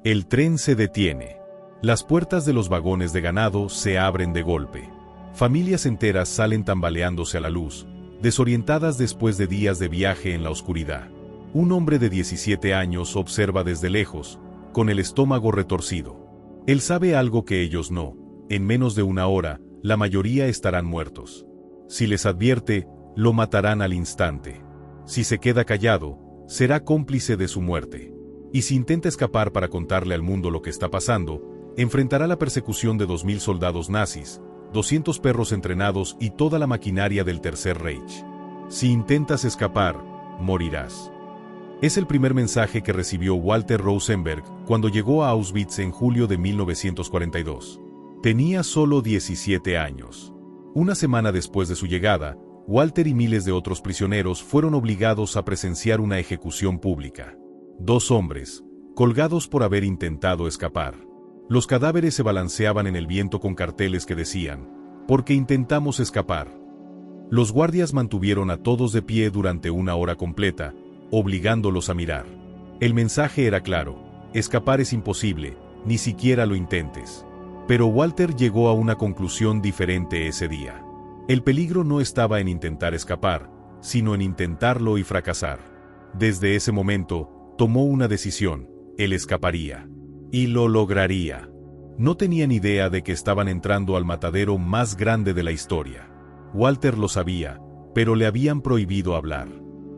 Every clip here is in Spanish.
El tren se detiene. Las puertas de los vagones de ganado se abren de golpe. Familias enteras salen tambaleándose a la luz, desorientadas después de días de viaje en la oscuridad. Un hombre de 17 años observa desde lejos, con el estómago retorcido. Él sabe algo que ellos no. En menos de una hora, la mayoría estarán muertos. Si les advierte, lo matarán al instante. Si se queda callado, será cómplice de su muerte. Y si intenta escapar para contarle al mundo lo que está pasando, enfrentará la persecución de 2000 soldados nazis, 200 perros entrenados y toda la maquinaria del Tercer Reich. Si intentas escapar, morirás. Es el primer mensaje que recibió Walter Rosenberg cuando llegó a Auschwitz en julio de 1942. Tenía solo 17 años. Una semana después de su llegada, Walter y miles de otros prisioneros fueron obligados a presenciar una ejecución pública. 2 hombres, colgados por haber intentado escapar. Los cadáveres se balanceaban en el viento con carteles que decían, «Porque intentamos escapar». Los guardias mantuvieron a todos de pie durante una hora completa, obligándolos a mirar. El mensaje era claro, escapar es imposible, ni siquiera lo intentes. Pero Walter llegó a una conclusión diferente ese día. El peligro no estaba en intentar escapar, sino en intentarlo y fracasar. Desde ese momento, tomó una decisión, él escaparía. Y lo lograría. No tenían idea de que estaban entrando al matadero más grande de la historia. Walter lo sabía, pero le habían prohibido hablar.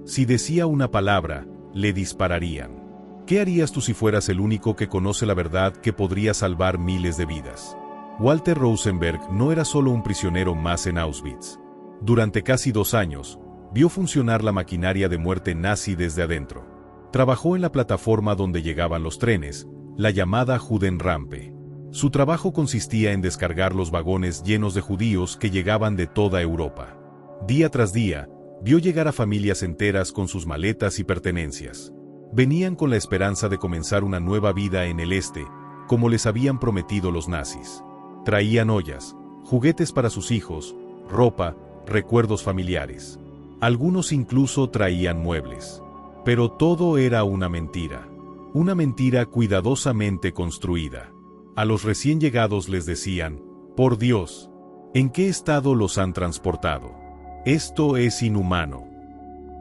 Si decía una palabra, le dispararían. ¿Qué harías tú si fueras el único que conoce la verdad que podría salvar miles de vidas? Walter Rosenberg no era solo un prisionero más en Auschwitz. Durante casi 2 años, vio funcionar la maquinaria de muerte nazi desde adentro. Trabajó en la plataforma donde llegaban los trenes, la llamada Judenrampe. Su trabajo consistía en descargar los vagones llenos de judíos que llegaban de toda Europa. Día tras día, vio llegar a familias enteras con sus maletas y pertenencias. Venían con la esperanza de comenzar una nueva vida en el este, como les habían prometido los nazis. Traían ollas, juguetes para sus hijos, ropa, recuerdos familiares. Algunos incluso traían muebles. Pero todo era una mentira cuidadosamente construida. A los recién llegados les decían, «Por Dios, ¿en qué estado los han transportado? Esto es inhumano».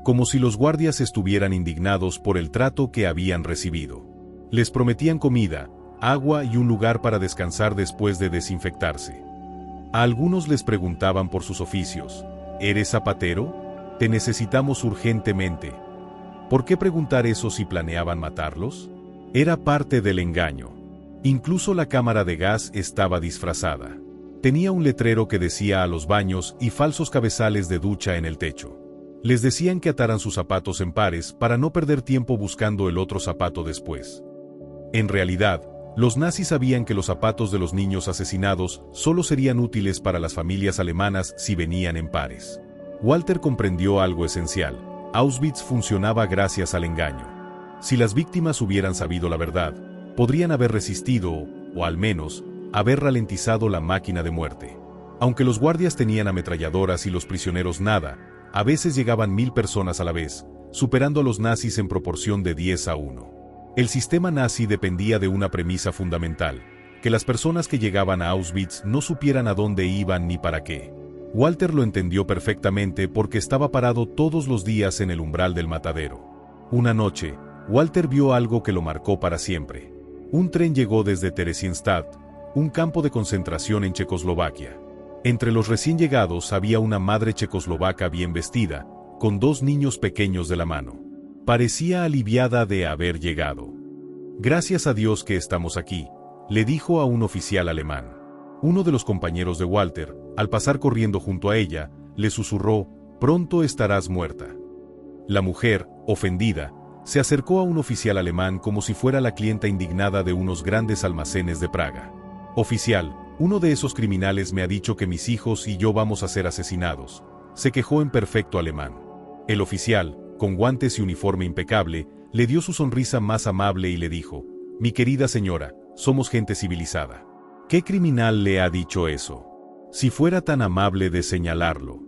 Como si los guardias estuvieran indignados por el trato que habían recibido. Les prometían comida, agua y un lugar para descansar después de desinfectarse. A algunos les preguntaban por sus oficios, ¿eres zapatero? Te necesitamos urgentemente. ¿Por qué preguntar eso si planeaban matarlos? Era parte del engaño. Incluso la cámara de gas estaba disfrazada. Tenía un letrero que decía a los baños y falsos cabezales de ducha en el techo. Les decían que ataran sus zapatos en pares para no perder tiempo buscando el otro zapato después. En realidad, los nazis sabían que los zapatos de los niños asesinados solo serían útiles para las familias alemanas si venían en pares. Walter comprendió algo esencial. Auschwitz funcionaba gracias al engaño. Si las víctimas hubieran sabido la verdad, podrían haber resistido o al menos, haber ralentizado la máquina de muerte. Aunque los guardias tenían ametralladoras y los prisioneros nada, a veces llegaban 1000 personas a la vez, superando a los nazis en proporción de 10-1. El sistema nazi dependía de una premisa fundamental, que las personas que llegaban a Auschwitz no supieran a dónde iban ni para qué. Walter lo entendió perfectamente porque estaba parado todos los días en el umbral del matadero. Una noche, Walter vio algo que lo marcó para siempre. Un tren llegó desde Theresienstadt, un campo de concentración en Checoslovaquia. Entre los recién llegados había una madre checoslovaca bien vestida, con 2 niños pequeños de la mano. Parecía aliviada de haber llegado. «Gracias a Dios que estamos aquí», le dijo a un oficial alemán. Uno de los compañeros de Walter, al pasar corriendo junto a ella, le susurró, «Pronto estarás muerta». La mujer, ofendida, se acercó a un oficial alemán como si fuera la clienta indignada de unos grandes almacenes de Praga. «Oficial, uno de esos criminales me ha dicho que mis hijos y yo vamos a ser asesinados», se quejó en perfecto alemán. El oficial, con guantes y uniforme impecable, le dio su sonrisa más amable y le dijo, «Mi querida señora, somos gente civilizada. ¿Qué criminal le ha dicho eso? Si fuera tan amable de señalarlo».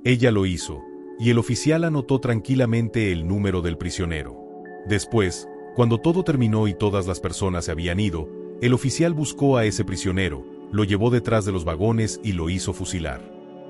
Ella lo hizo, y el oficial anotó tranquilamente el número del prisionero. Después, Cuando todo terminó y todas las personas se habían ido, el oficial buscó a ese prisionero, lo llevó detrás de los vagones y lo hizo fusilar.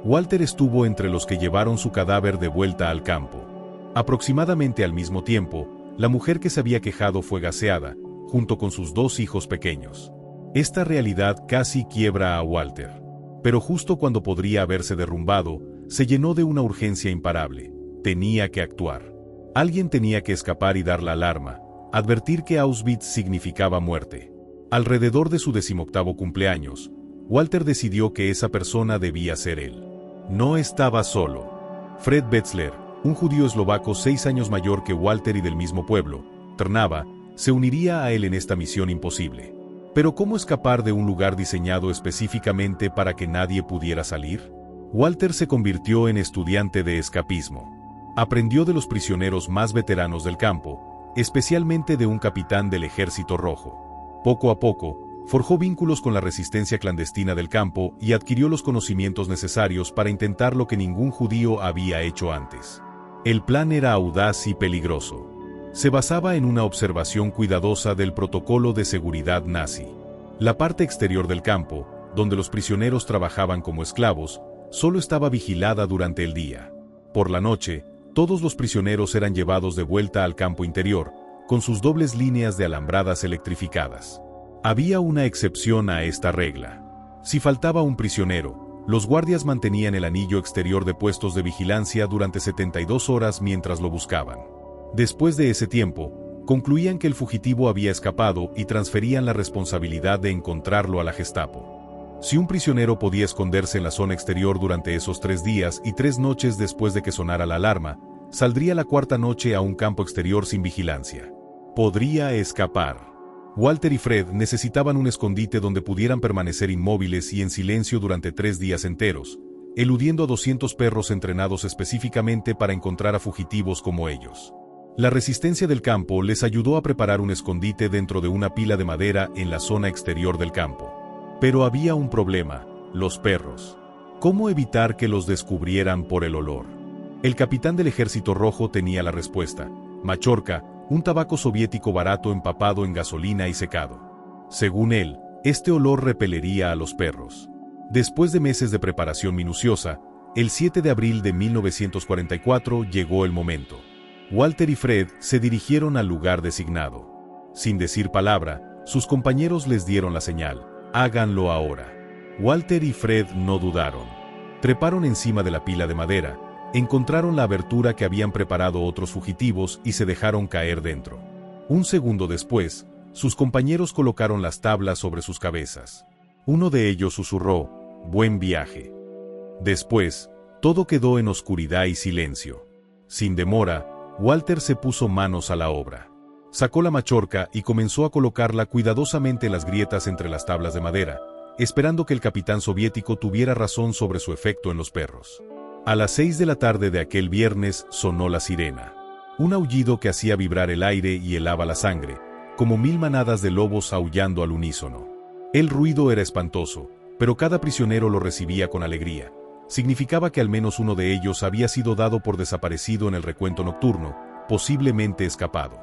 Walter estuvo entre los que llevaron su cadáver de vuelta al campo. Aproximadamente al mismo tiempo, la mujer que se había quejado fue gaseada, junto con sus 2 hijos pequeños. Esta realidad casi quiebra a Walter. Pero justo cuando podría haberse derrumbado, se llenó de una urgencia imparable. Tenía que actuar. Alguien tenía que escapar y dar la alarma, advertir que Auschwitz significaba muerte. Alrededor de su 18º cumpleaños, Walter decidió que esa persona debía ser él. No estaba solo. Fred Wetzler, un judío eslovaco 6 años mayor que Walter y del mismo pueblo, Trnava, se uniría a él en esta misión imposible. Pero ¿cómo escapar de un lugar diseñado específicamente para que nadie pudiera salir? Walter se convirtió en estudiante de escapismo. Aprendió de los prisioneros más veteranos del campo, especialmente de un capitán del Ejército Rojo. Poco a poco, forjó vínculos con la resistencia clandestina del campo y adquirió los conocimientos necesarios para intentar lo que ningún judío había hecho antes. El plan era audaz y peligroso. Se basaba en una observación cuidadosa del protocolo de seguridad nazi. La parte exterior del campo, donde los prisioneros trabajaban como esclavos, solo estaba vigilada durante el día. Por la noche, todos los prisioneros eran llevados de vuelta al campo interior, con sus dobles líneas de alambradas electrificadas. Había una excepción a esta regla. Si faltaba un prisionero, los guardias mantenían el anillo exterior de puestos de vigilancia durante 72 horas mientras lo buscaban. Después de ese tiempo, concluían que el fugitivo había escapado y transferían la responsabilidad de encontrarlo a la Gestapo. Si un prisionero podía esconderse en la zona exterior durante esos 3 días y 3 noches después de que sonara la alarma, saldría la 4ª noche a un campo exterior sin vigilancia. Podría escapar. Walter y Fred necesitaban un escondite donde pudieran permanecer inmóviles y en silencio durante 3 días enteros, eludiendo a 200 perros entrenados específicamente para encontrar a fugitivos como ellos. La resistencia del campo les ayudó a preparar un escondite dentro de una pila de madera en la zona exterior del campo. Pero había un problema: los perros. ¿Cómo evitar que los descubrieran por el olor? El capitán del Ejército Rojo tenía la respuesta: Machorka, un tabaco soviético barato empapado en gasolina y secado. Según él, este olor repelería a los perros. Después de meses de preparación minuciosa, el 7 de abril de 1944 llegó el momento. Walter y Fred se dirigieron al lugar designado. Sin decir palabra, sus compañeros les dieron la señal: háganlo ahora. Walter y Fred no dudaron. Treparon encima de la pila de madera, encontraron la abertura que habían preparado otros fugitivos y se dejaron caer dentro. Un segundo después, sus compañeros colocaron las tablas sobre sus cabezas. Uno de ellos susurró: «Buen viaje». Después, todo quedó en oscuridad y silencio. Sin demora, Walter se puso manos a la obra. Sacó la machorca y comenzó a colocarla cuidadosamente en las grietas entre las tablas de madera, esperando que el capitán soviético tuviera razón sobre su efecto en los perros. A las 6 de la tarde de aquel viernes sonó la sirena. Un aullido que hacía vibrar el aire y helaba la sangre, como 1000 manadas de lobos aullando al unísono. El ruido era espantoso, pero cada prisionero lo recibía con alegría. Significaba que al menos uno de ellos había sido dado por desaparecido en el recuento nocturno, posiblemente escapado.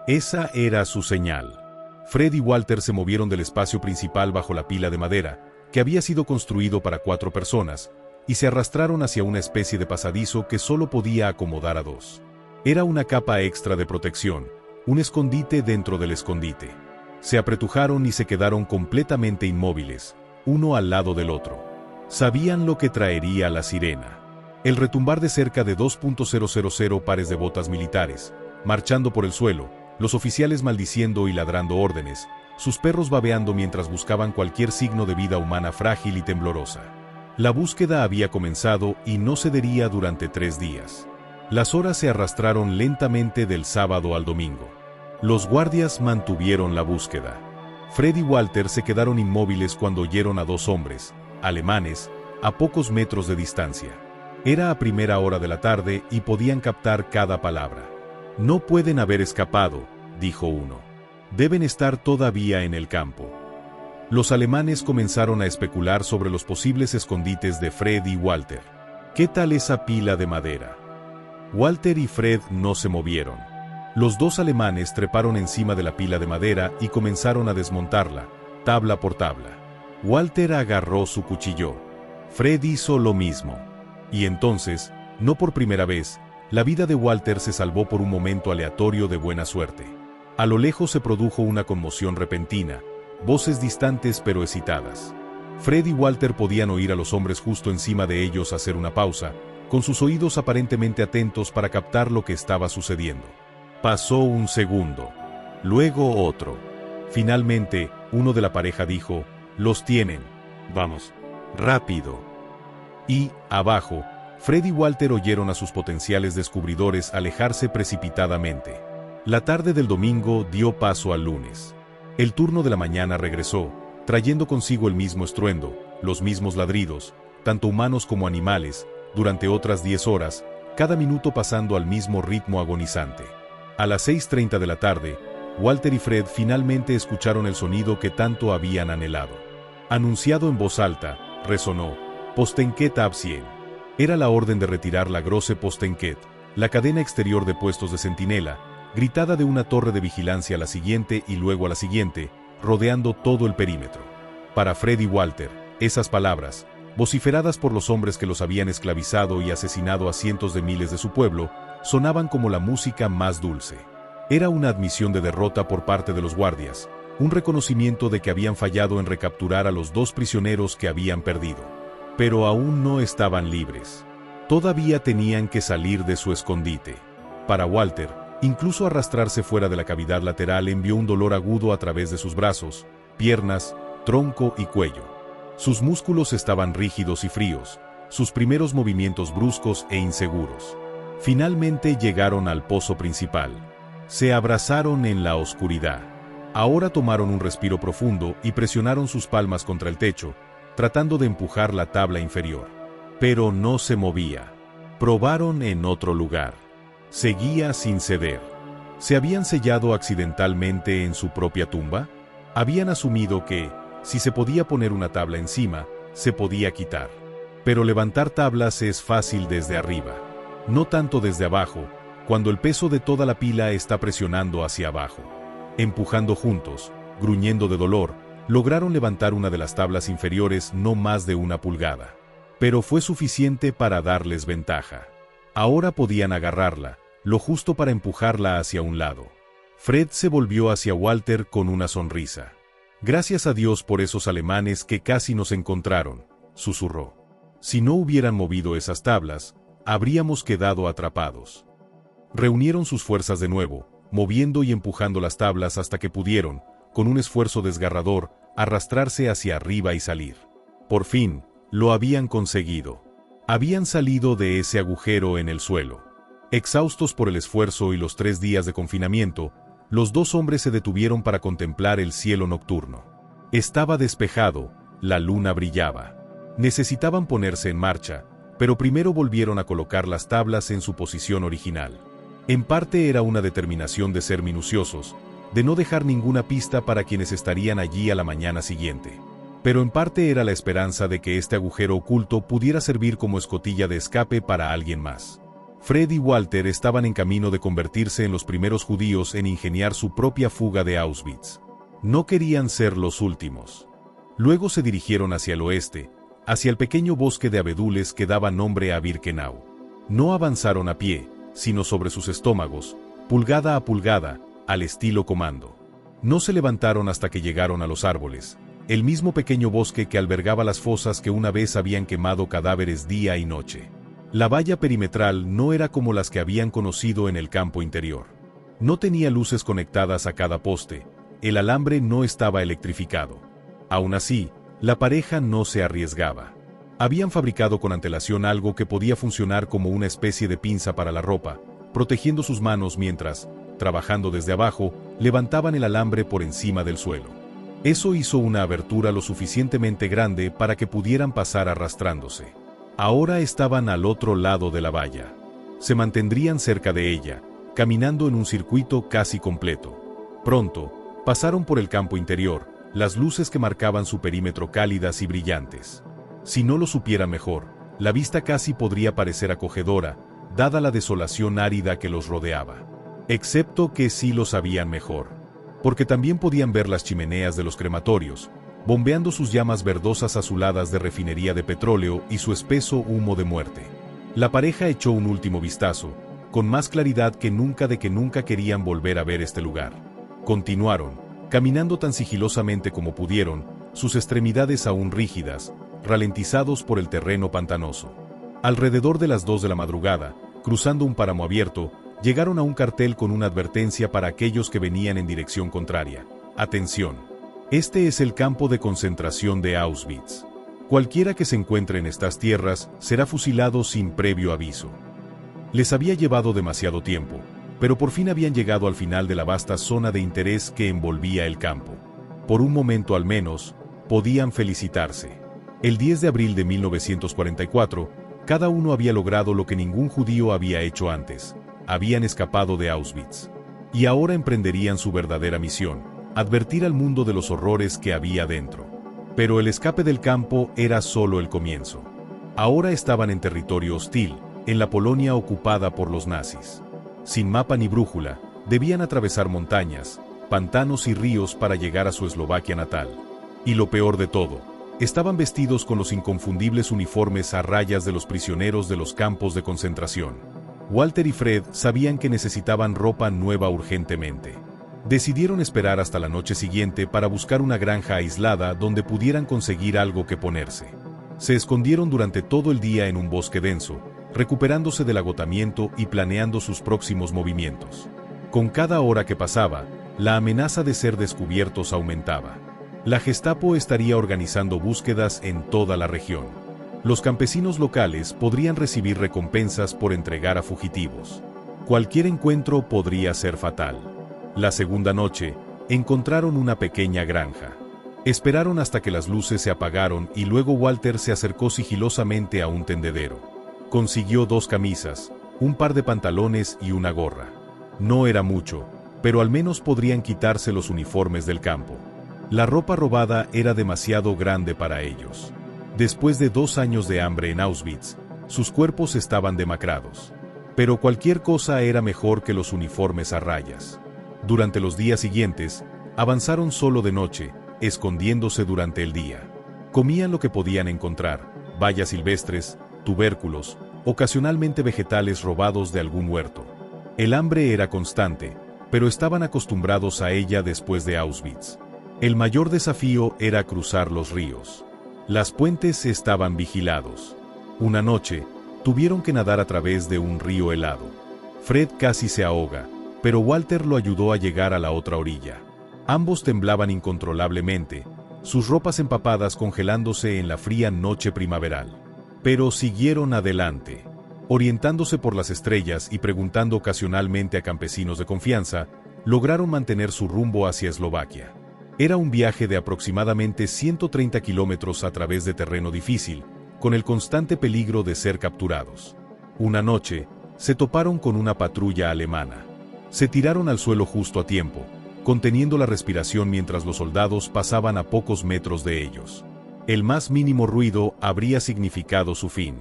Esa era su señal. Fred y Walter se movieron del espacio principal bajo la pila de madera, que había sido construido para 4 personas, y se arrastraron hacia una especie de pasadizo que solo podía acomodar a 2. Era una capa extra de protección, un escondite dentro del escondite. Se apretujaron y se quedaron completamente inmóviles, uno al lado del otro. Sabían lo que traería la sirena. El retumbar de cerca de 2.000 pares de botas militares, marchando por el suelo, los oficiales maldiciendo y ladrando órdenes, sus perros babeando mientras buscaban cualquier signo de vida humana frágil y temblorosa. La búsqueda había comenzado y no cedería durante 3 días. Las horas se arrastraron lentamente del sábado al domingo. Los guardias mantuvieron la búsqueda. Fred y Walter se quedaron inmóviles cuando oyeron a 2 hombres, alemanes, a pocos metros de distancia. Era a primera hora de la tarde y podían captar cada palabra. «No pueden haber escapado», dijo uno. «Deben estar todavía en el campo». Los alemanes comenzaron a especular sobre los posibles escondites de Fred y Walter. ¿Qué tal esa pila de madera? Walter y Fred no se movieron. Los dos alemanes treparon encima de la pila de madera y comenzaron a desmontarla, tabla por tabla. Walter agarró su cuchillo. Fred hizo lo mismo. Y entonces, no por primera vez, la vida de Walter se salvó por un momento aleatorio de buena suerte. A lo lejos se produjo una conmoción repentina, voces distantes pero excitadas. Fred y Walter podían oír a los hombres justo encima de ellos hacer una pausa, con sus oídos aparentemente atentos para captar lo que estaba sucediendo. Pasó un segundo, luego otro. Finalmente, uno de la pareja dijo: «Los tienen. Vamos, rápido». Y, abajo, Fred y Walter oyeron a sus potenciales descubridores alejarse precipitadamente. La tarde del domingo dio paso al lunes. El turno de la mañana regresó, trayendo consigo el mismo estruendo, los mismos ladridos, tanto humanos como animales, durante otras 10 horas, cada minuto pasando al mismo ritmo agonizante. A las 6:30 de la tarde, Walter y Fred finalmente escucharon el sonido que tanto habían anhelado. Anunciado en voz alta, resonó: «Postenket ab 100». Era la orden de retirar la Grosse Postenket, la cadena exterior de puestos de centinela, gritada de una torre de vigilancia a la siguiente y luego a la siguiente, rodeando todo el perímetro. Para Fred y Walter, esas palabras, vociferadas por los hombres que los habían esclavizado y asesinado a cientos de miles de su pueblo, sonaban como la música más dulce. Era una admisión de derrota por parte de los guardias, un reconocimiento de que habían fallado en recapturar a los 2 prisioneros que habían perdido. Pero aún no estaban libres. Todavía tenían que salir de su escondite. Para Walter, incluso arrastrarse fuera de la cavidad lateral envió un dolor agudo a través de sus brazos, piernas, tronco y cuello. Sus músculos estaban rígidos y fríos, sus primeros movimientos bruscos e inseguros. Finalmente llegaron al pozo principal. Se abrazaron en la oscuridad. Ahora tomaron un respiro profundo y presionaron sus palmas contra el techo, tratando de empujar la tabla inferior. Pero no se movía. Probaron en otro lugar. Seguía sin ceder. ¿Se habían sellado accidentalmente en su propia tumba? Habían asumido que, si se podía poner una tabla encima, se podía quitar. Pero levantar tablas es fácil desde arriba. No tanto desde abajo, cuando el peso de toda la pila está presionando hacia abajo. Empujando juntos, gruñendo de dolor, lograron levantar una de las tablas inferiores no más de 1 pulgada. Pero fue suficiente para darles ventaja. Ahora podían agarrarla, lo justo para empujarla hacia un lado. Fred se volvió hacia Walter con una sonrisa. «Gracias a Dios por esos alemanes que casi nos encontraron», susurró. «Si no hubieran movido esas tablas, habríamos quedado atrapados». Reunieron sus fuerzas de nuevo, moviendo y empujando las tablas hasta que pudieron, con un esfuerzo desgarrador, arrastrarse hacia arriba y salir. Por fin, lo habían conseguido. Habían salido de ese agujero en el suelo. Exhaustos por el esfuerzo y los 3 días de confinamiento, los 2 hombres se detuvieron para contemplar el cielo nocturno. Estaba despejado, la luna brillaba. Necesitaban ponerse en marcha, pero primero volvieron a colocar las tablas en su posición original. En parte era una determinación de ser minuciosos, de no dejar ninguna pista para quienes estarían allí a la mañana siguiente. Pero en parte era la esperanza de que este agujero oculto pudiera servir como escotilla de escape para alguien más. Fred y Walter estaban en camino de convertirse en los primeros judíos en ingeniar su propia fuga de Auschwitz. No querían ser los últimos. Luego se dirigieron hacia el oeste, hacia el pequeño bosque de abedules que daba nombre a Birkenau. No avanzaron a pie, sino sobre sus estómagos, pulgada a pulgada, al estilo comando. No se levantaron hasta que llegaron a los árboles, el mismo pequeño bosque que albergaba las fosas que una vez habían quemado cadáveres día y noche. La valla perimetral no era como las que habían conocido en el campo interior. No tenía luces conectadas a cada poste, el alambre no estaba electrificado. Aún así, la pareja no se arriesgaba. Habían fabricado con antelación algo que podía funcionar como una especie de pinza para la ropa, protegiendo sus manos mientras, trabajando desde abajo, levantaban el alambre por encima del suelo. Eso hizo una abertura lo suficientemente grande para que pudieran pasar arrastrándose. Ahora estaban al otro lado de la valla. Se mantendrían cerca de ella, caminando en un circuito casi completo. Pronto, pasaron por el campo interior, las luces que marcaban su perímetro cálidas y brillantes. Si no lo supieran mejor, la vista casi podría parecer acogedora, dada la desolación árida que los rodeaba. excepto que sí lo sabían mejor, porque también podían ver las chimeneas de los crematorios, bombeando sus llamas verdosas azuladas de refinería de petróleo y su espeso humo de muerte. La pareja echó un último vistazo, con más claridad que nunca querían volver a ver este lugar. Continuaron, caminando tan sigilosamente como pudieron, sus extremidades aún rígidas, ralentizados por el terreno pantanoso. Alrededor de las 2 de la madrugada, cruzando un páramo abierto, llegaron a un cartel con una advertencia para aquellos que venían en dirección contraria. Atención. Este es el campo de concentración de Auschwitz. Cualquiera que se encuentre en estas tierras será fusilado sin previo aviso. Les había llevado demasiado tiempo, pero por fin habían llegado al final de la vasta zona de interés que envolvía el campo. Por un momento al menos, podían felicitarse. El 10 de abril de 1944, cada uno había logrado lo que ningún judío había hecho antes. Habían escapado de Auschwitz. Y ahora emprenderían su verdadera misión: advertir al mundo de los horrores que había dentro. Pero el escape del campo era solo el comienzo. Ahora estaban en territorio hostil, en la Polonia ocupada por los nazis. Sin mapa ni brújula, debían atravesar montañas, pantanos y ríos para llegar a su Eslovaquia natal. Y lo peor de todo, estaban vestidos con los inconfundibles uniformes a rayas de los prisioneros de los campos de concentración. Walter y Fred sabían que necesitaban ropa nueva urgentemente. Decidieron esperar hasta la noche siguiente para buscar una granja aislada donde pudieran conseguir algo que ponerse. Se escondieron durante todo el día en un bosque denso, recuperándose del agotamiento y planeando sus próximos movimientos. Con cada hora que pasaba, la amenaza de ser descubiertos aumentaba. La Gestapo estaría organizando búsquedas en toda la región. Los campesinos locales podrían recibir recompensas por entregar a fugitivos. Cualquier encuentro podría ser fatal. La segunda noche, encontraron una pequeña granja. Esperaron hasta que las luces se apagaron y luego Walter se acercó sigilosamente a un tendedero. Consiguió 2 camisas, un par de pantalones y una gorra. No era mucho, pero al menos podrían quitarse los uniformes del campo. La ropa robada era demasiado grande para ellos. Después de 2 años de hambre en Auschwitz, sus cuerpos estaban demacrados. Pero cualquier cosa era mejor que los uniformes a rayas. Durante los días siguientes, avanzaron solo de noche, escondiéndose durante el día. Comían lo que podían encontrar: bayas silvestres, tubérculos, ocasionalmente vegetales robados de algún huerto. El hambre era constante, pero estaban acostumbrados a ella después de Auschwitz. El mayor desafío era cruzar los ríos. Las puentes estaban vigilados. Una noche, tuvieron que nadar a través de un río helado. Fred casi se ahoga, pero Walter lo ayudó a llegar a la otra orilla. Ambos temblaban incontrolablemente, sus ropas empapadas congelándose en la fría noche primaveral. Pero siguieron adelante. Orientándose por las estrellas y preguntando ocasionalmente a campesinos de confianza, lograron mantener su rumbo hacia Eslovaquia. Era un viaje de aproximadamente 130 kilómetros a través de terreno difícil, con el constante peligro de ser capturados. Una noche, se toparon con una patrulla alemana. Se tiraron al suelo justo a tiempo, conteniendo la respiración mientras los soldados pasaban a pocos metros de ellos. El más mínimo ruido habría significado su fin.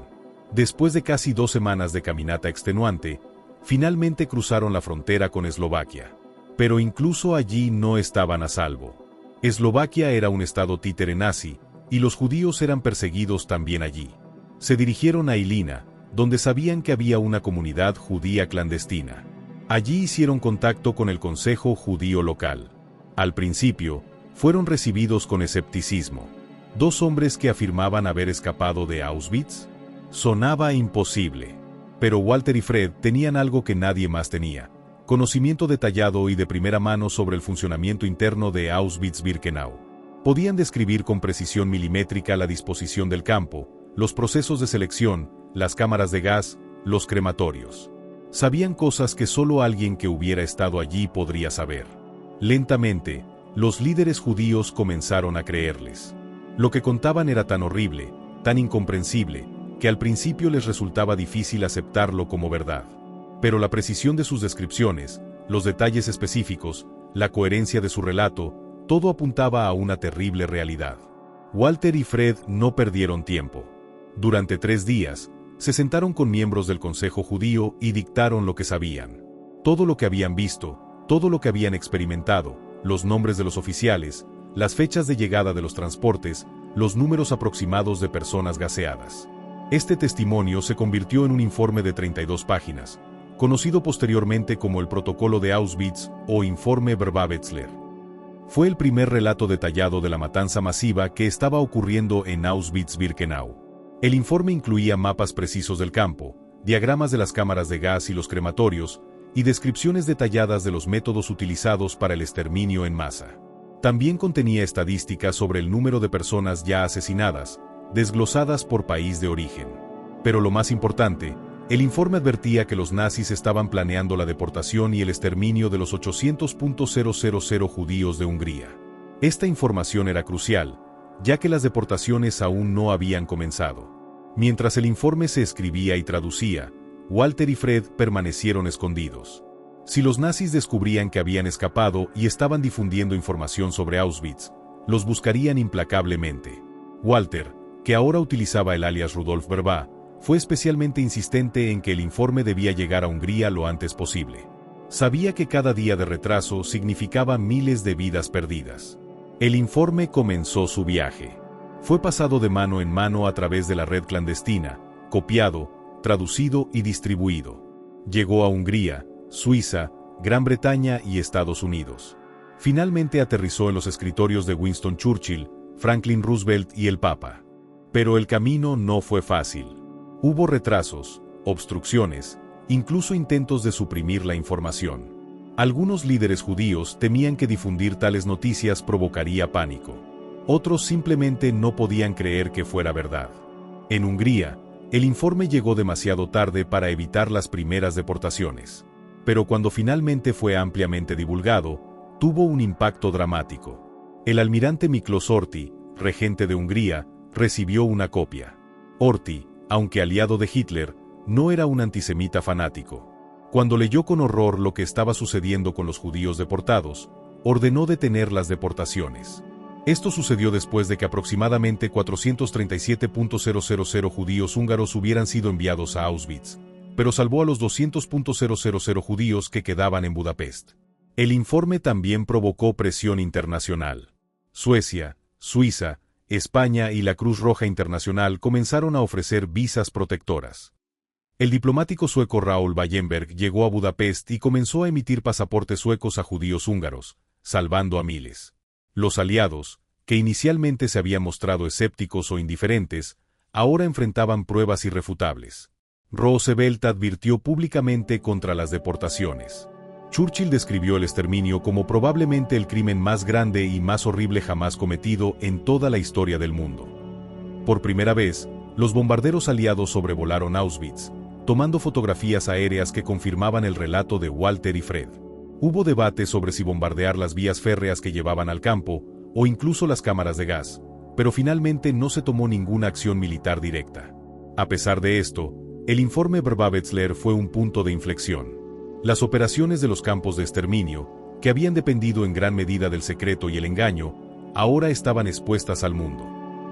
Después de casi 2 semanas de caminata extenuante, finalmente cruzaron la frontera con Eslovaquia. Pero incluso allí no estaban a salvo. Eslovaquia era un estado títere nazi, y los judíos eran perseguidos también allí. Se dirigieron a Ilina, donde sabían que había una comunidad judía clandestina. Allí hicieron contacto con el consejo judío local. Al principio, fueron recibidos con escepticismo. 2 hombres que afirmaban haber escapado de Auschwitz. Sonaba imposible. Pero Walter y Fred tenían algo que nadie más tenía: conocimiento detallado y de primera mano sobre el funcionamiento interno de Auschwitz-Birkenau. Podían describir con precisión milimétrica la disposición del campo, los procesos de selección, las cámaras de gas, los crematorios. Sabían cosas que solo alguien que hubiera estado allí podría saber. Lentamente, los líderes judíos comenzaron a creerles. Lo que contaban era tan horrible, tan incomprensible, que al principio les resultaba difícil aceptarlo como verdad. Pero la precisión de sus descripciones, los detalles específicos, la coherencia de su relato, todo apuntaba a una terrible realidad. Walter y Fred no perdieron tiempo. Durante 3 días, se sentaron con miembros del Consejo Judío y dictaron lo que sabían. Todo lo que habían visto, todo lo que habían experimentado, los nombres de los oficiales, las fechas de llegada de los transportes, los números aproximados de personas gaseadas. Este testimonio se convirtió en un informe de 32 páginas, conocido posteriormente como el Protocolo de Auschwitz o Informe Verba-Wetzler. Fue el primer relato detallado de la matanza masiva que estaba ocurriendo en Auschwitz-Birkenau. El informe incluía mapas precisos del campo, diagramas de las cámaras de gas y los crematorios, y descripciones detalladas de los métodos utilizados para el exterminio en masa. También contenía estadísticas sobre el número de personas ya asesinadas, desglosadas por país de origen. Pero lo más importante, el informe advertía que los nazis estaban planeando la deportación y el exterminio de los 800.000 judíos de Hungría. Esta información era crucial, ya que las deportaciones aún no habían comenzado. Mientras el informe se escribía y traducía, Walter y Fred permanecieron escondidos. Si los nazis descubrían que habían escapado y estaban difundiendo información sobre Auschwitz, los buscarían implacablemente. Walter, que ahora utilizaba el alias Rudolf Verba, fue especialmente insistente en que el informe debía llegar a Hungría lo antes posible. Sabía que cada día de retraso significaba miles de vidas perdidas. El informe comenzó su viaje. Fue pasado de mano en mano a través de la red clandestina, copiado, traducido y distribuido. Llegó a Hungría, Suiza, Gran Bretaña y Estados Unidos. Finalmente aterrizó en los escritorios de Winston Churchill, Franklin Roosevelt y el Papa. Pero el camino no fue fácil. Hubo retrasos, obstrucciones, incluso intentos de suprimir la información. Algunos líderes judíos temían que difundir tales noticias provocaría pánico. Otros simplemente no podían creer que fuera verdad. En Hungría, el informe llegó demasiado tarde para evitar las primeras deportaciones. Pero cuando finalmente fue ampliamente divulgado, tuvo un impacto dramático. El almirante Miklos Horthy, regente de Hungría, recibió una copia. Horthy, aunque aliado de Hitler, no era un antisemita fanático. Cuando leyó con horror lo que estaba sucediendo con los judíos deportados, ordenó detener las deportaciones. Esto sucedió después de que aproximadamente 437.000 judíos húngaros hubieran sido enviados a Auschwitz, pero salvó a los 200.000 judíos que quedaban en Budapest. El informe también provocó presión internacional. Suecia, Suiza, España y la Cruz Roja Internacional comenzaron a ofrecer visas protectoras. El diplomático sueco Raoul Wallenberg llegó a Budapest y comenzó a emitir pasaportes suecos a judíos húngaros, salvando a miles. Los aliados, que inicialmente se habían mostrado escépticos o indiferentes, ahora enfrentaban pruebas irrefutables. Roosevelt advirtió públicamente contra las deportaciones. Churchill describió el exterminio como probablemente el crimen más grande y más horrible jamás cometido en toda la historia del mundo. Por primera vez, los bombarderos aliados sobrevolaron Auschwitz, tomando fotografías aéreas que confirmaban el relato de Walter y Fred. Hubo debate sobre si bombardear las vías férreas que llevaban al campo, o incluso las cámaras de gas, pero finalmente no se tomó ninguna acción militar directa. A pesar de esto, el informe Verba-Wetzler fue un punto de inflexión. Las operaciones de los campos de exterminio, que habían dependido en gran medida del secreto y el engaño, ahora estaban expuestas al mundo.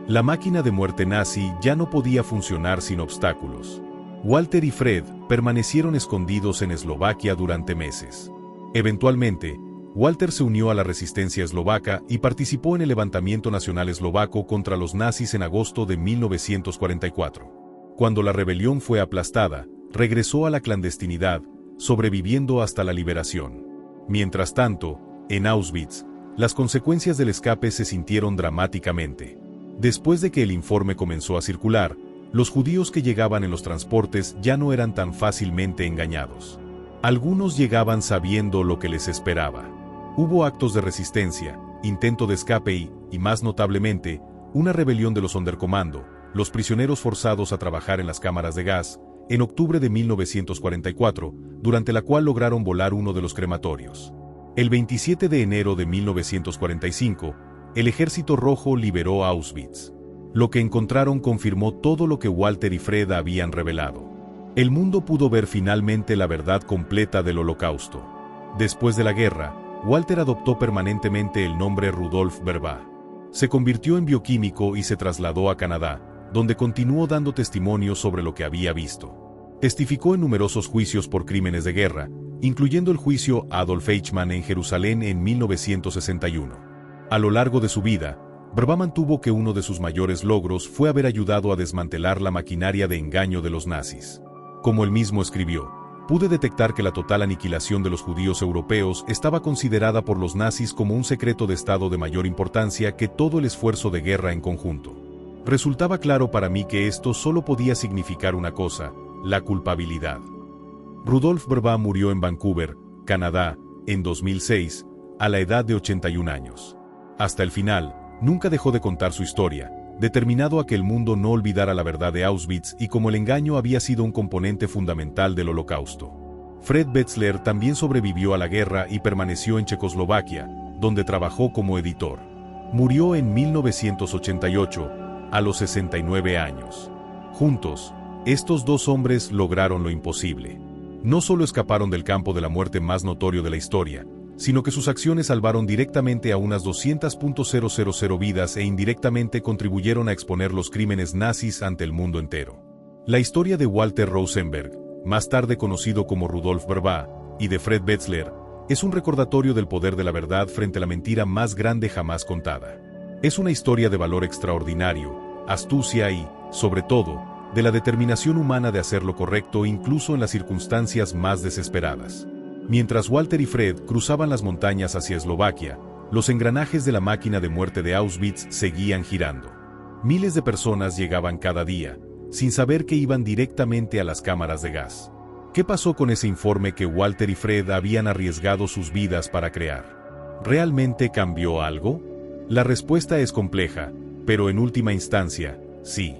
La máquina de muerte nazi ya no podía funcionar sin obstáculos. Walter y Fred permanecieron escondidos en Eslovaquia durante meses. Eventualmente, Walter se unió a la resistencia eslovaca y participó en el levantamiento nacional eslovaco contra los nazis en agosto de 1944. Cuando la rebelión fue aplastada, regresó a la clandestinidad, sobreviviendo hasta la liberación. Mientras tanto, en Auschwitz, las consecuencias del escape se sintieron dramáticamente. Después de que el informe comenzó a circular, los judíos que llegaban en los transportes ya no eran tan fácilmente engañados. Algunos llegaban sabiendo lo que les esperaba. Hubo actos de resistencia, intento de escape y más notablemente, una rebelión de los Sonderkommando, los prisioneros forzados a trabajar en las cámaras de gas, en octubre de 1944, durante la cual lograron volar uno de los crematorios. El 27 de enero de 1945, el Ejército Rojo liberó Auschwitz. Lo que encontraron confirmó todo lo que Walter y Fred habían revelado. El mundo pudo ver finalmente la verdad completa del Holocausto. Después de la guerra, Walter adoptó permanentemente el nombre Rudolf Verba. Se convirtió en bioquímico y se trasladó a Canadá, donde continuó dando testimonio sobre lo que había visto. Testificó en numerosos juicios por crímenes de guerra, incluyendo el juicio a Adolf Eichmann en Jerusalén en 1961. A lo largo de su vida, Vrba mantuvo que uno de sus mayores logros fue haber ayudado a desmantelar la maquinaria de engaño de los nazis. Como él mismo escribió, pude detectar que la total aniquilación de los judíos europeos estaba considerada por los nazis como un secreto de Estado de mayor importancia que todo el esfuerzo de guerra en conjunto. Resultaba claro para mí que esto solo podía significar una cosa: la culpabilidad. Rudolf Vrba murió en Vancouver, Canadá, en 2006, a la edad de 81 años. Hasta el final, nunca dejó de contar su historia, determinado a que el mundo no olvidara la verdad de Auschwitz y como el engaño había sido un componente fundamental del Holocausto. Fred Wetzler también sobrevivió a la guerra y permaneció en Checoslovaquia, donde trabajó como editor. Murió en 1988, a los 69 años. Juntos, estos dos hombres lograron lo imposible. No solo escaparon del campo de la muerte más notorio de la historia, sino que sus acciones salvaron directamente a unas 200.000 vidas e indirectamente contribuyeron a exponer los crímenes nazis ante el mundo entero. La historia de Walter Rosenberg, más tarde conocido como Rudolf Vrba, y de Fred Wetzler, es un recordatorio del poder de la verdad frente a la mentira más grande jamás contada. Es una historia de valor extraordinario, astucia y, sobre todo, de la determinación humana de hacer lo correcto incluso en las circunstancias más desesperadas. Mientras Walter y Fred cruzaban las montañas hacia Eslovaquia, los engranajes de la máquina de muerte de Auschwitz seguían girando. Miles de personas llegaban cada día, sin saber que iban directamente a las cámaras de gas. ¿Qué pasó con ese informe que Walter y Fred habían arriesgado sus vidas para crear? ¿Realmente cambió algo? La respuesta es compleja, pero en última instancia, sí.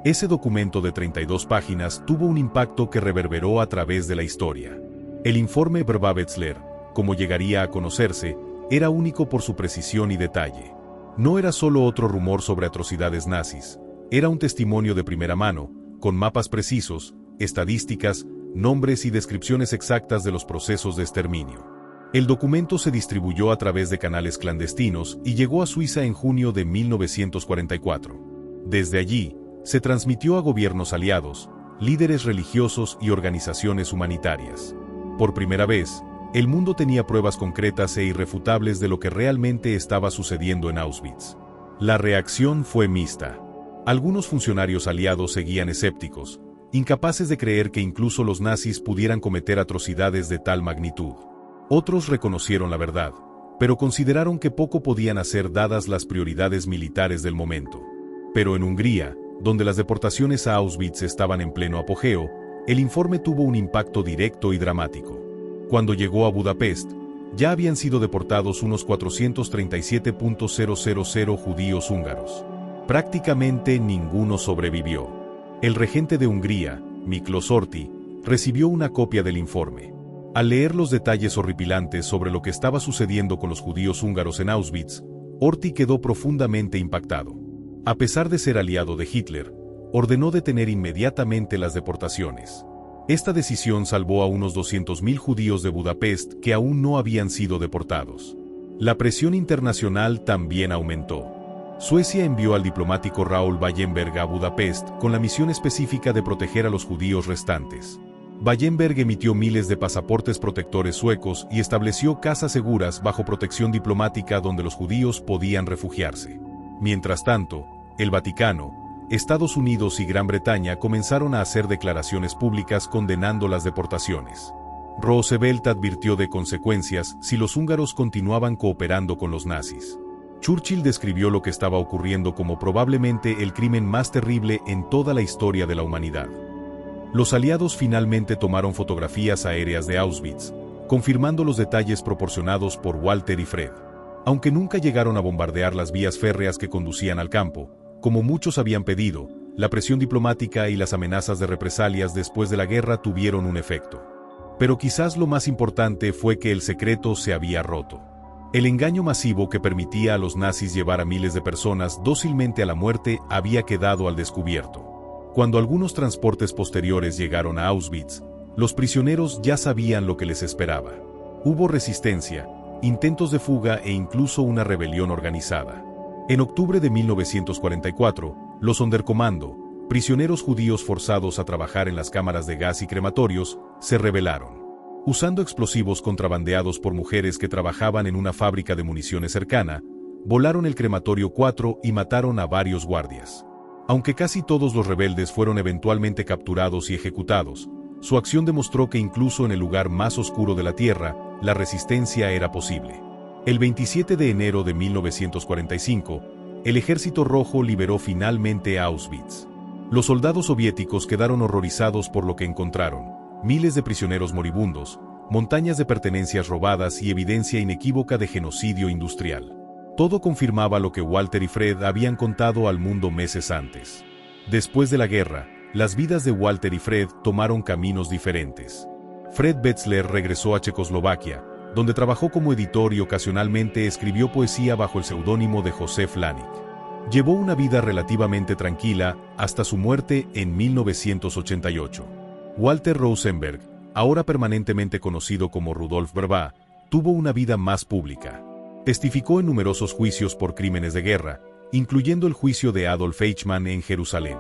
Ese documento de 32 páginas tuvo un impacto que reverberó a través de la historia. El informe Vrba-Wetzler, como llegaría a conocerse, era único por su precisión y detalle. No era solo otro rumor sobre atrocidades nazis, era un testimonio de primera mano, con mapas precisos, estadísticas, nombres y descripciones exactas de los procesos de exterminio. El documento se distribuyó a través de canales clandestinos y llegó a Suiza en junio de 1944. Desde allí, se transmitió a gobiernos aliados, líderes religiosos y organizaciones humanitarias. Por primera vez, el mundo tenía pruebas concretas e irrefutables de lo que realmente estaba sucediendo en Auschwitz. La reacción fue mixta. Algunos funcionarios aliados seguían escépticos, incapaces de creer que incluso los nazis pudieran cometer atrocidades de tal magnitud. Otros reconocieron la verdad, pero consideraron que poco podían hacer dadas las prioridades militares del momento. Pero en Hungría, donde las deportaciones a Auschwitz estaban en pleno apogeo, el informe tuvo un impacto directo y dramático. Cuando llegó a Budapest, ya habían sido deportados unos 437.000 judíos húngaros. Prácticamente ninguno sobrevivió. El regente de Hungría, Miklós Horthy, recibió una copia del informe. Al leer los detalles horripilantes sobre lo que estaba sucediendo con los judíos húngaros en Auschwitz, Horthy quedó profundamente impactado. A pesar de ser aliado de Hitler, ordenó detener inmediatamente las deportaciones. Esta decisión salvó a unos 200.000 judíos de Budapest que aún no habían sido deportados. La presión internacional también aumentó. Suecia envió al diplomático Raoul Wallenberg a Budapest con la misión específica de proteger a los judíos restantes. Wallenberg emitió miles de pasaportes protectores suecos y estableció casas seguras bajo protección diplomática donde los judíos podían refugiarse. Mientras tanto, el Vaticano, Estados Unidos y Gran Bretaña comenzaron a hacer declaraciones públicas condenando las deportaciones. Roosevelt advirtió de consecuencias si los húngaros continuaban cooperando con los nazis. Churchill describió lo que estaba ocurriendo como probablemente el crimen más terrible en toda la historia de la humanidad. Los aliados finalmente tomaron fotografías aéreas de Auschwitz, confirmando los detalles proporcionados por Walter y Fred. Aunque nunca llegaron a bombardear las vías férreas que conducían al campo, como muchos habían pedido, la presión diplomática y las amenazas de represalias después de la guerra tuvieron un efecto. Pero quizás lo más importante fue que el secreto se había roto. El engaño masivo que permitía a los nazis llevar a miles de personas dócilmente a la muerte había quedado al descubierto. Cuando algunos transportes posteriores llegaron a Auschwitz, los prisioneros ya sabían lo que les esperaba. Hubo resistencia, intentos de fuga e incluso una rebelión organizada. En octubre de 1944, los Sonderkommando, prisioneros judíos forzados a trabajar en las cámaras de gas y crematorios, se rebelaron. Usando explosivos contrabandeados por mujeres que trabajaban en una fábrica de municiones cercana, volaron el crematorio 4 y mataron a varios guardias. Aunque casi todos los rebeldes fueron eventualmente capturados y ejecutados, su acción demostró que incluso en el lugar más oscuro de la Tierra, la resistencia era posible. El 27 de enero de 1945, el Ejército Rojo liberó finalmente Auschwitz. Los soldados soviéticos quedaron horrorizados por lo que encontraron: miles de prisioneros moribundos, montañas de pertenencias robadas y evidencia inequívoca de genocidio industrial. Todo confirmaba lo que Walter y Fred habían contado al mundo meses antes. Después de la guerra, las vidas de Walter y Fred tomaron caminos diferentes. Fred Wetzler regresó a Checoslovaquia, donde trabajó como editor y ocasionalmente escribió poesía bajo el seudónimo de Josef Lanik. Llevó una vida relativamente tranquila hasta su muerte en 1988. Walter Rosenberg, ahora permanentemente conocido como Rudolf Vrba, tuvo una vida más pública. Testificó en numerosos juicios por crímenes de guerra, incluyendo el juicio de Adolf Eichmann en Jerusalén.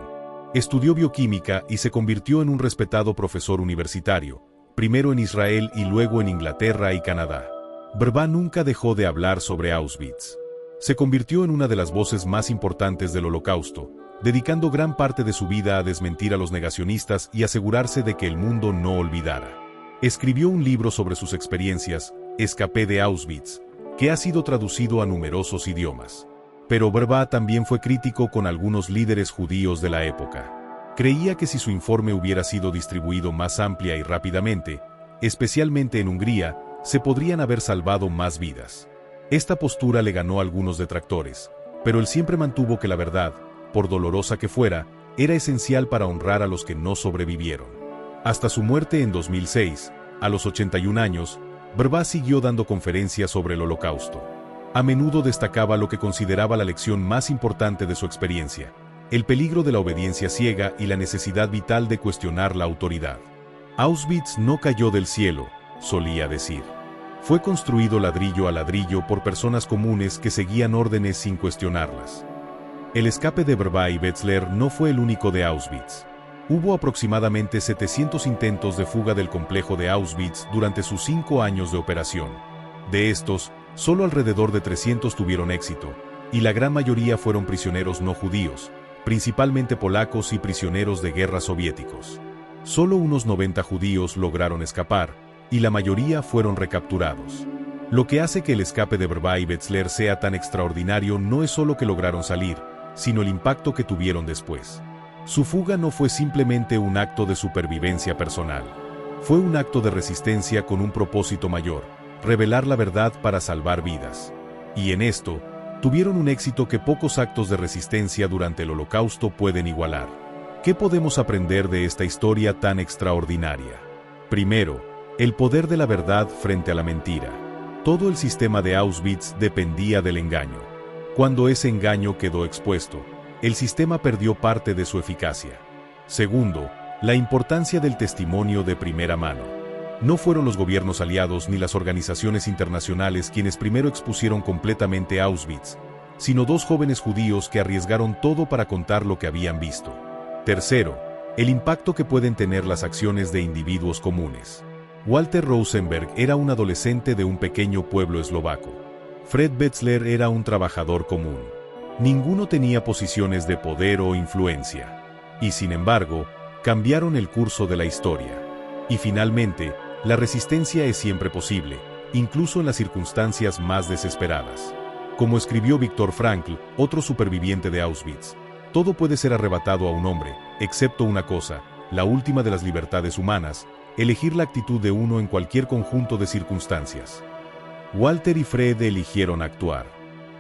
Estudió bioquímica y se convirtió en un respetado profesor universitario, primero en Israel y luego en Inglaterra y Canadá. Vrba nunca dejó de hablar sobre Auschwitz. Se convirtió en una de las voces más importantes del Holocausto, dedicando gran parte de su vida a desmentir a los negacionistas y asegurarse de que el mundo no olvidara. Escribió un libro sobre sus experiencias, Escapé de Auschwitz, que ha sido traducido a numerosos idiomas. Pero Vrba también fue crítico con algunos líderes judíos de la época. Creía que si su informe hubiera sido distribuido más amplia y rápidamente, especialmente en Hungría, se podrían haber salvado más vidas. Esta postura le ganó a algunos detractores, pero él siempre mantuvo que la verdad, por dolorosa que fuera, era esencial para honrar a los que no sobrevivieron. Hasta su muerte en 2006, a los 81 años, Vrba siguió dando conferencias sobre el Holocausto. A menudo destacaba lo que consideraba la lección más importante de su experiencia: el peligro de la obediencia ciega y la necesidad vital de cuestionar la autoridad. Auschwitz no cayó del cielo, solía decir. Fue construido ladrillo a ladrillo por personas comunes que seguían órdenes sin cuestionarlas. El escape de Vrba y Wetzler no fue el único de Auschwitz. Hubo aproximadamente 700 intentos de fuga del complejo de Auschwitz durante sus 5 años de operación. De estos, solo alrededor de 300 tuvieron éxito, y la gran mayoría fueron prisioneros no judíos, principalmente polacos y prisioneros de guerra soviéticos. Solo unos 90 judíos lograron escapar, y la mayoría fueron recapturados. Lo que hace que el escape de Vrba y Wetzler sea tan extraordinario no es solo que lograron salir, sino el impacto que tuvieron después. Su fuga no fue simplemente un acto de supervivencia personal. Fue un acto de resistencia con un propósito mayor: revelar la verdad para salvar vidas. Y en esto, tuvieron un éxito que pocos actos de resistencia durante el Holocausto pueden igualar. ¿Qué podemos aprender de esta historia tan extraordinaria? Primero, el poder de la verdad frente a la mentira. Todo el sistema de Auschwitz dependía del engaño. Cuando ese engaño quedó expuesto, el sistema perdió parte de su eficacia. Segundo, la importancia del testimonio de primera mano. No fueron los gobiernos aliados ni las organizaciones internacionales quienes primero expusieron completamente Auschwitz, sino 2 jóvenes judíos que arriesgaron todo para contar lo que habían visto. Tercero, el impacto que pueden tener las acciones de individuos comunes. Walter Rosenberg era un adolescente de un pequeño pueblo eslovaco. Fred Wetzler era un trabajador común. Ninguno tenía posiciones de poder o influencia. Y sin embargo, cambiaron el curso de la historia. Y finalmente, la resistencia es siempre posible, incluso en las circunstancias más desesperadas. Como escribió Viktor Frankl, otro superviviente de Auschwitz, todo puede ser arrebatado a un hombre, excepto una cosa, la última de las libertades humanas: elegir la actitud de uno en cualquier conjunto de circunstancias. Walter y Fred eligieron actuar.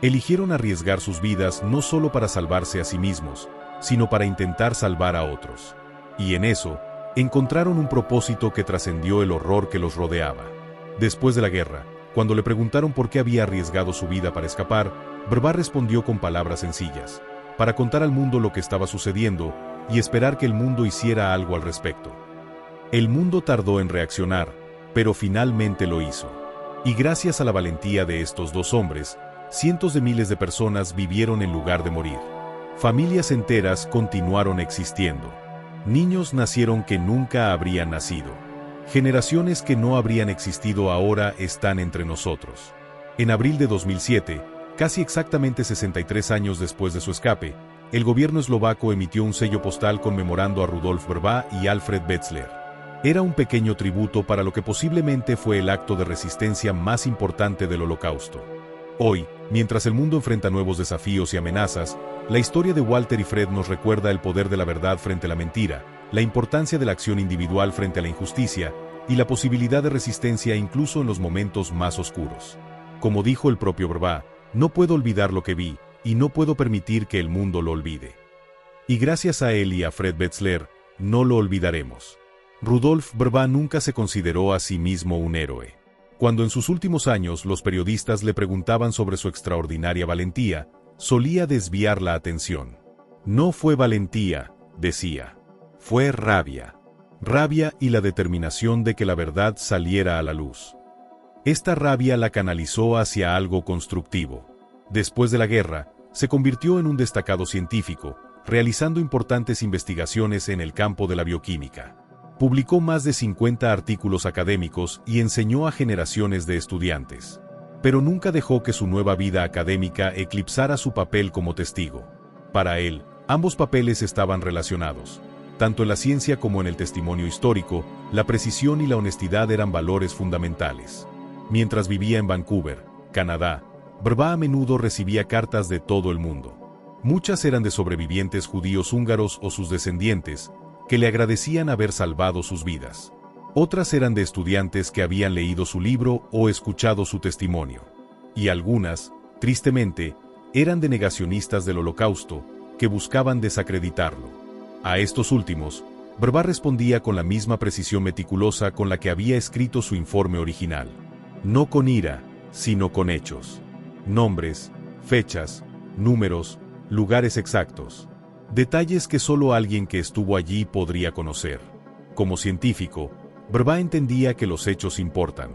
Eligieron arriesgar sus vidas no solo para salvarse a sí mismos, sino para intentar salvar a otros. Y en eso, encontraron un propósito que trascendió el horror que los rodeaba. Después de la guerra, cuando le preguntaron por qué había arriesgado su vida para escapar, Vrba respondió con palabras sencillas: para contar al mundo lo que estaba sucediendo y esperar que el mundo hiciera algo al respecto. El mundo tardó en reaccionar, pero finalmente lo hizo. Y gracias a la valentía de estos 2 hombres, cientos de miles de personas vivieron en lugar de morir. Familias enteras continuaron existiendo. Niños nacieron que nunca habrían nacido. Generaciones que no habrían existido ahora están entre nosotros. En abril de 2007, casi exactamente 63 años después de su escape, el gobierno eslovaco emitió un sello postal conmemorando a Rudolf Vrba y Alfred Wetzler. Era un pequeño tributo para lo que posiblemente fue el acto de resistencia más importante del Holocausto. Hoy, mientras el mundo enfrenta nuevos desafíos y amenazas, la historia de Walter y Fred nos recuerda el poder de la verdad frente a la mentira, la importancia de la acción individual frente a la injusticia y la posibilidad de resistencia incluso en los momentos más oscuros. Como dijo el propio Vrba, no puedo olvidar lo que vi, y no puedo permitir que el mundo lo olvide. Y gracias a él y a Fred Wetzler, no lo olvidaremos. Rudolf Vrba nunca se consideró a sí mismo un héroe. Cuando en sus últimos años los periodistas le preguntaban sobre su extraordinaria valentía, solía desviar la atención. No fue valentía, decía. Fue rabia. Rabia y la determinación de que la verdad saliera a la luz. Esta rabia la canalizó hacia algo constructivo. Después de la guerra, se convirtió en un destacado científico, realizando importantes investigaciones en el campo de la bioquímica. Publicó más de 50 artículos académicos y enseñó a generaciones de estudiantes. Pero nunca dejó que su nueva vida académica eclipsara su papel como testigo. Para él, ambos papeles estaban relacionados. Tanto en la ciencia como en el testimonio histórico, la precisión y la honestidad eran valores fundamentales. Mientras vivía en Vancouver, Canadá, Vrba a menudo recibía cartas de todo el mundo. Muchas eran de sobrevivientes judíos húngaros o sus descendientes, que le agradecían haber salvado sus vidas. Otras eran de estudiantes que habían leído su libro o escuchado su testimonio. Y algunas, tristemente, eran de negacionistas del Holocausto, que buscaban desacreditarlo. A estos últimos, Vrba respondía con la misma precisión meticulosa con la que había escrito su informe original. No con ira, sino con hechos. Nombres, fechas, números, lugares exactos. Detalles que solo alguien que estuvo allí podría conocer. Como científico, Vrba entendía que los hechos importan.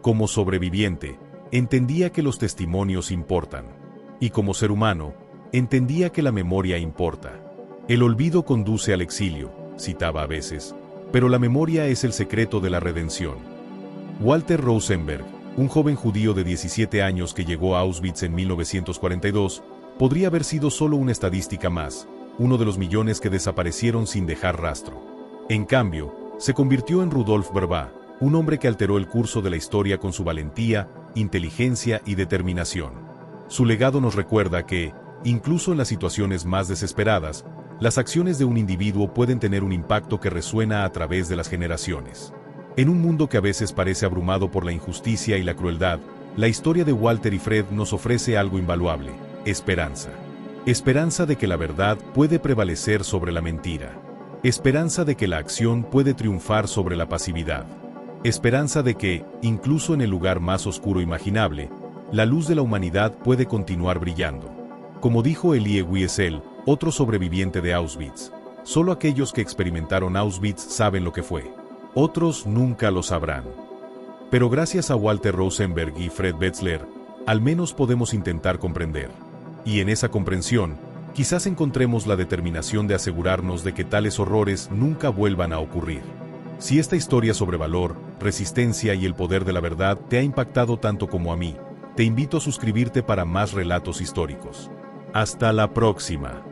Como sobreviviente, entendía que los testimonios importan. Y como ser humano, entendía que la memoria importa. El olvido conduce al exilio, citaba a veces, pero la memoria es el secreto de la redención. Walter Rosenberg, un joven judío de 17 años que llegó a Auschwitz en 1942, podría haber sido solo una estadística más, uno de los millones que desaparecieron sin dejar rastro. En cambio, se convirtió en Rudolf Vrba, un hombre que alteró el curso de la historia con su valentía, inteligencia y determinación. Su legado nos recuerda que, incluso en las situaciones más desesperadas, las acciones de un individuo pueden tener un impacto que resuena a través de las generaciones. En un mundo que a veces parece abrumado por la injusticia y la crueldad, la historia de Walter y Fred nos ofrece algo invaluable: esperanza. Esperanza de que la verdad puede prevalecer sobre la mentira. Esperanza de que la acción puede triunfar sobre la pasividad. Esperanza de que, incluso en el lugar más oscuro imaginable, la luz de la humanidad puede continuar brillando. Como dijo Elie Wiesel, otro sobreviviente de Auschwitz, solo aquellos que experimentaron Auschwitz saben lo que fue. Otros nunca lo sabrán. Pero gracias a Walter Rosenberg y Fred Wetzler, al menos podemos intentar comprender. Y en esa comprensión, quizás encontremos la determinación de asegurarnos de que tales horrores nunca vuelvan a ocurrir. Si esta historia sobre valor, resistencia y el poder de la verdad te ha impactado tanto como a mí, te invito a suscribirte para más relatos históricos. Hasta la próxima.